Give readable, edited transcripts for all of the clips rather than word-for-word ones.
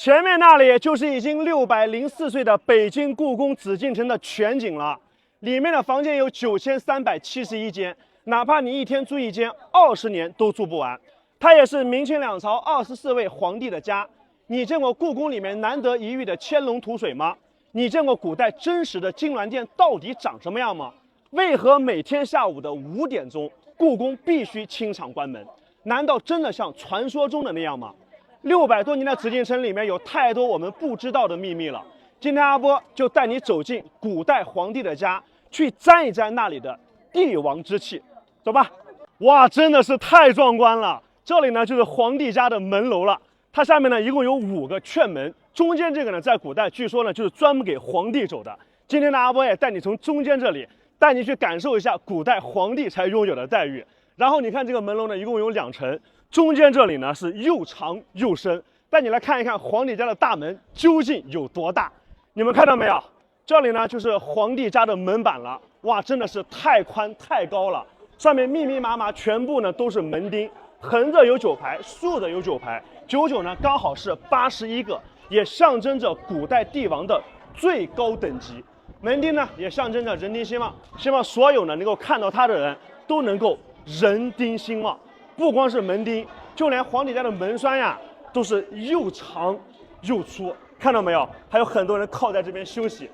前面那里就是已经604岁的北京故宫紫禁城的全景了，里面的房间有9371间，哪怕你一天住一间，20年都住不完。它也是明清两朝24位皇帝的家。你见过故宫里面难得一遇的千龙吐水吗？你见过古代真实的金銮殿到底长什么样吗？为何每天下午的5点钟，故宫必须清场关门？难道真的像传说中的那样吗？600多年的紫禁城里面有太多我们不知道的秘密了。今天阿波就带你走进古代皇帝的家，去沾一沾那里的帝王之气。走吧！哇，真的是太壮观了！这里呢就是皇帝家的门楼了。它下面呢一共有5个券门，中间这个呢在古代据说呢就是专门给皇帝走的。今天的阿波也带你从中间这里带你去感受一下古代皇帝才拥有的待遇。然后你看这个门楼呢一共有2层，中间这里呢是又长又深，带你来看一看皇帝家的大门究竟有多大。你们看到没有？这里呢就是皇帝家的门板了。哇，真的是太宽太高了，上面密密麻麻全部呢都是门钉，横着有9排，竖着有9排，99呢刚好是81个，也象征着古代帝王的最高等级。门钉呢也象征着人丁兴旺，希望所有呢能够看到它的人都能够人丁兴旺。不光是门钉，就连皇帝家的门栓呀都是又长又粗，看到没有？还有很多人靠在这边休息。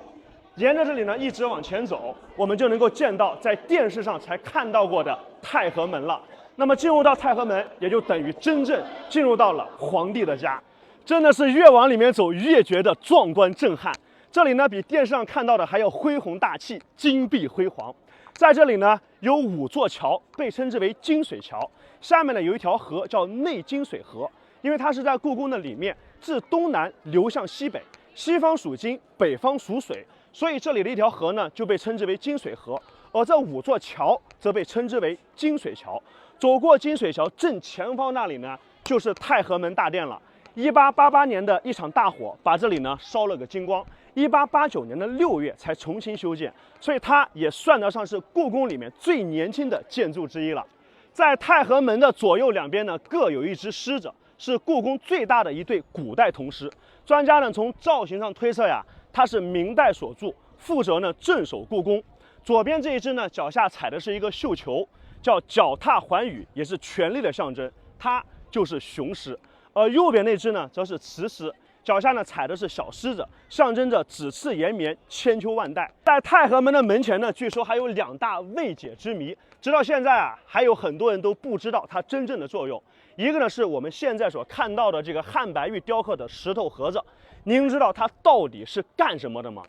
沿着这里呢一直往前走，我们就能够见到在电视上才看到过的太和门了。那么进入到太和门，也就等于真正进入到了皇帝的家，真的是越往里面走越觉得壮观震撼。这里呢比电视上看到的还要恢宏大气，金碧辉煌。在这里呢有5座桥，被称之为金水桥。下面呢有一条河叫内金水河，因为它是在故宫的里面，自东南流向西北，西方属金，北方属水，所以这里的一条河呢就被称之为金水河。而这5座桥则被称之为金水桥。走过金水桥正前方那里呢就是太和门大殿了。1888年的一场大火把这里呢烧了个精光，1889年的6月才重新修建，所以它也算得上是故宫里面最年轻的建筑之一了。在太和门的左右两边呢各有一只狮子，是故宫最大的一对古代铜狮。专家呢从造型上推测呀，它是明代所铸，负责呢镇守故宫。左边这一只呢脚下踩的是一个绣球，叫脚踏寰宇，也是权力的象征，它就是雄狮。而右边那只呢则是雌狮，脚下呢踩的是小狮子，象征着子嗣延绵，千秋万代。在太和门的门前呢，据说还有2大未解之谜，直到现在啊，还有很多人都不知道它真正的作用。一个呢是我们现在所看到的这个汉白玉雕刻的石头盒子，您知道它到底是干什么的吗？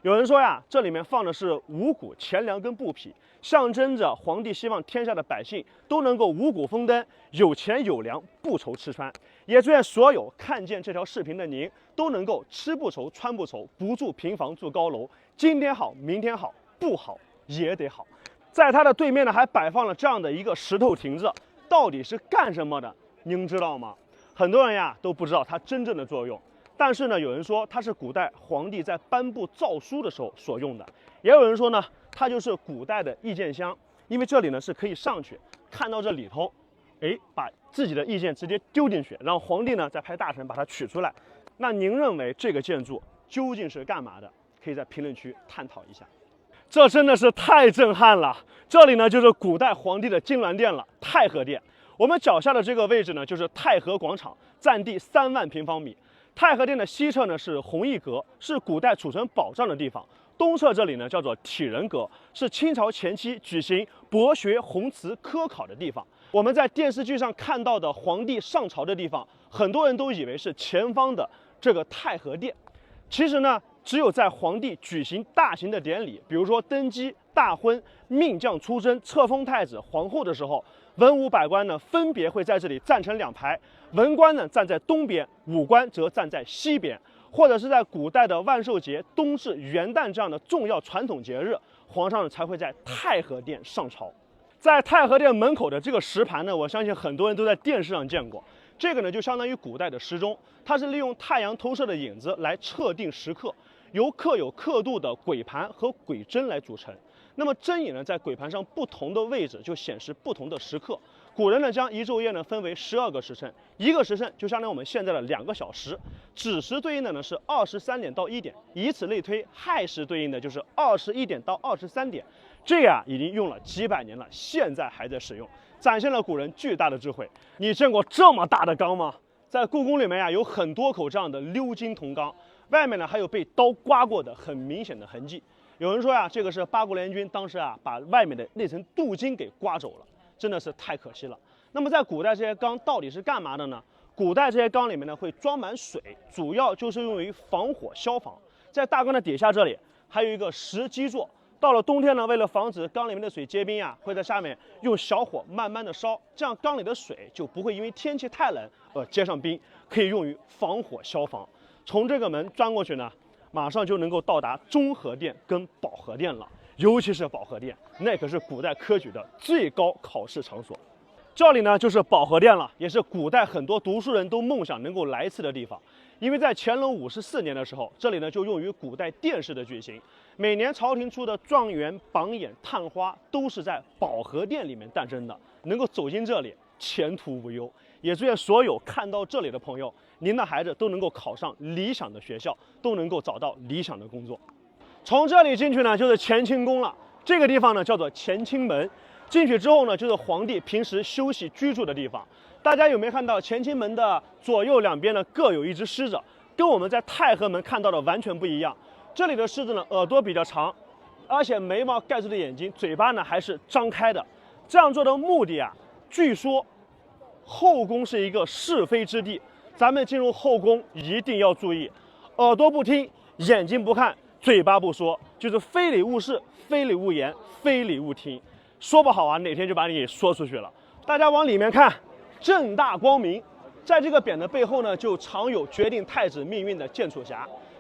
有人说呀，这里面放的是五谷、钱粮跟布匹，象征着皇帝希望天下的百姓都能够五谷丰登，有钱有粮，不愁吃穿。也祝愿所有看见这条视频的您都能够吃不愁，穿不愁，不住平房住高楼，今天好，明天好，不好也得好。在它的对面呢，还摆放了这样的一个石头亭子，到底是干什么的？您知道吗？很多人呀都不知道它真正的作用。但是呢，有人说它是古代皇帝在颁布诏书的时候所用的，也有人说呢，它就是古代的意见箱，因为这里呢是可以上去看到这里头，把自己的意见直接丢进去，让皇帝呢再派大臣把它取出来。那您认为这个建筑究竟是干嘛的？可以在评论区探讨一下。这真的是太震撼了！这里呢就是古代皇帝的金銮殿了，太和殿。我们脚下的这个位置呢就是太和广场，占地3万平方米。太和殿的西侧呢是弘毅阁，是古代储存宝藏的地方。东侧这里呢叫做体仁阁，是清朝前期举行博学宏词科考的地方。我们在电视剧上看到的皇帝上朝的地方，很多人都以为是前方的这个太和殿。其实呢，只有在皇帝举行大型的典礼，比如说登基、大婚、命将出征、册封太子、皇后的时候，文武百官呢分别会在这里站成2排，文官呢站在东边，武官则站在西边。或者是在古代的万寿节、冬至、元旦这样的重要传统节日，皇上才会在太和殿上朝。在太和殿门口的这个石盘呢，我相信很多人都在电视上见过。这个呢就相当于古代的时钟，它是利用太阳投射的影子来测定时刻，由刻有刻度的轨盘和轨针来组成。那么针眼呢在轨盘上不同的位置就显示不同的时刻，古人呢将一昼夜呢分为12个时辰，一个时辰就相当于我们现在的2个小时。子时对应的呢是23点到1点，以此类推，亥时对应的就是21点到23点。这样已经用了几百年了，现在还在使用，展现了古人巨大的智慧。你见过这么大的缸吗？在故宫里面呀，有很多口这样的鎏金铜缸，外面呢还有被刀刮过的很明显的痕迹。有人说呀，这个是八国联军当时啊把外面的那层镀金给刮走了。真的是太可惜了。那么在古代这些缸到底是干嘛的呢？古代这些缸里面呢会装满水，主要就是用于防火消防。在大缸的底下这里还有一个石基座，到了冬天呢，为了防止缸里面的水结冰啊，会在下面用小火慢慢的烧，这样缸里的水就不会因为天气太冷而结上冰，可以用于防火消防。从这个门钻过去呢，马上就能够到达中和殿跟保和殿了。尤其是保和殿，那可是古代科举的最高考试场所。这里呢就是保和殿了，也是古代很多读书人都梦想能够来一次的地方。因为在乾隆54年的时候，这里呢就用于古代殿试的举行。每年朝廷出的状元、榜眼、探花都是在保和殿里面诞生的。能够走进这里，前途无忧。也祝愿所有看到这里的朋友，您的孩子都能够考上理想的学校，都能够找到理想的工作。从这里进去呢，就是乾清宫了。这个地方呢叫做乾清门。进去之后呢，就是皇帝平时休息居住的地方。大家有没有看到乾清门的左右两边呢各有一只狮子，跟我们在太和门看到的完全不一样。这里的狮子呢耳朵比较长，而且眉毛盖住的眼睛，嘴巴呢还是张开的。这样做的目的啊，据说后宫是一个是非之地，咱们进入后宫一定要注意，耳朵不听，眼睛不看，嘴巴不说，就是非礼勿视，非礼勿言，非礼勿听。说不好啊，哪天就把你给说出去了。大家往里面看，正大光明。在这个匾的背后呢，就藏有决定太子命运的剑楚匣。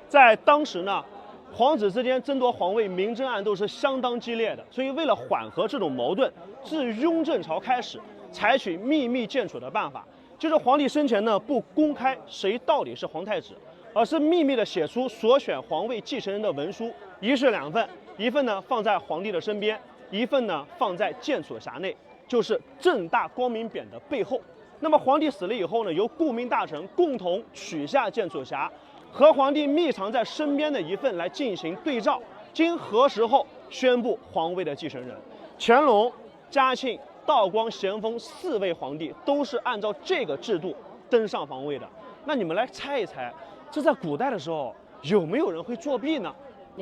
在当时呢，皇子之间争夺皇位明争暗斗是相当激烈的，所以为了缓和这种矛盾，自雍正朝开始采取秘密剑楚的办法，就是皇帝生前呢不公开谁到底是皇太子，而是秘密的写出所选皇位继承人的文书，一式2份，一份呢放在皇帝的身边，一份呢放在剑楚匣内，就是正大光明匾的背后。那么皇帝死了以后呢，由顾命大臣共同取下剑楚匣，和皇帝密藏在身边的一份来进行对照，经核实后宣布皇位的继承人。乾隆、嘉庆、道光、咸丰4位皇帝都是按照这个制度登上皇位的。那你们来猜一猜，这在古代的时候有没有人会作弊呢？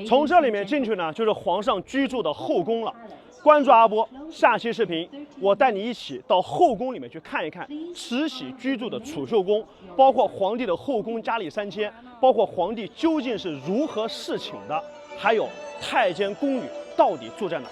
从这里面进去呢，就是皇上居住的后宫了。关注阿波，下期视频我带你一起到后宫里面去看一看慈禧居住的储秀宫，包括皇帝的后宫佳丽3000，包括皇帝究竟是如何侍寝的，还有太监宫女到底住在哪。